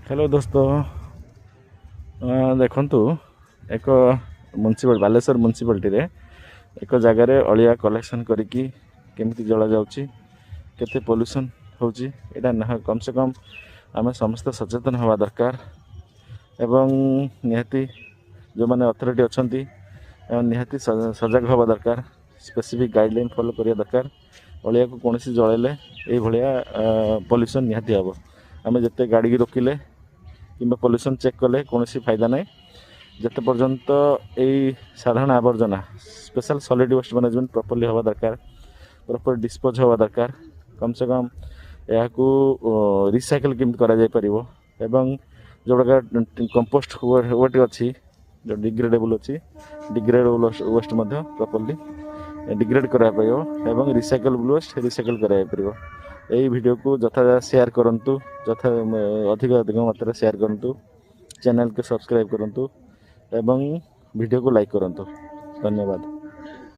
Hello दोस्तों देखंतु एक म्युनिसिपल बालेश्वर म्युनिसिपालिटी रे एक जगार अलिया कलेक्शन करिकी केमिति जला जाउची केते पोल्यूशन होची एटा ना कम से कम आम समस्त सचेतन हवा दरकार एवं निहाती जो माने अथॉरिटी अछंती निहाती सजग हवा दरकार स्पेसिफिक गाइडलाइन फॉलो करिया दरकार अलिया को कोनसी जळेले ए भलिया पोल्यूशन निहाती हबो आमे जते गाड़ी की रोकिले किंबा पोल्यूशन चेक कले कौन फायदा ना जिते पर्यंत यही साधारण आवर्जना special solid waste management properly हवा दरकार प्रॉपर डिस्पोज हवा दरकार कम से कम यह रिसाइकल केमती करा जाय परिबो एवं जोड़ा कंपोस्ट वेट अच्छी जो डिग्रेडेबल अच्छी डिग्रेडेबल वेस्ट प्रॉपर्ली डिग्रेड करा पाइबो एवं रिसाइकलेबल वेस्ट रिसाइकल करा परिबो। यही वीडियो को जथा शेयर करंतु जथा अधिक अधिक मात्रा शेयर करंतु चैनल को सब्सक्राइब करंतु एवं वीडियो को लाइक करंतु। धन्यवाद।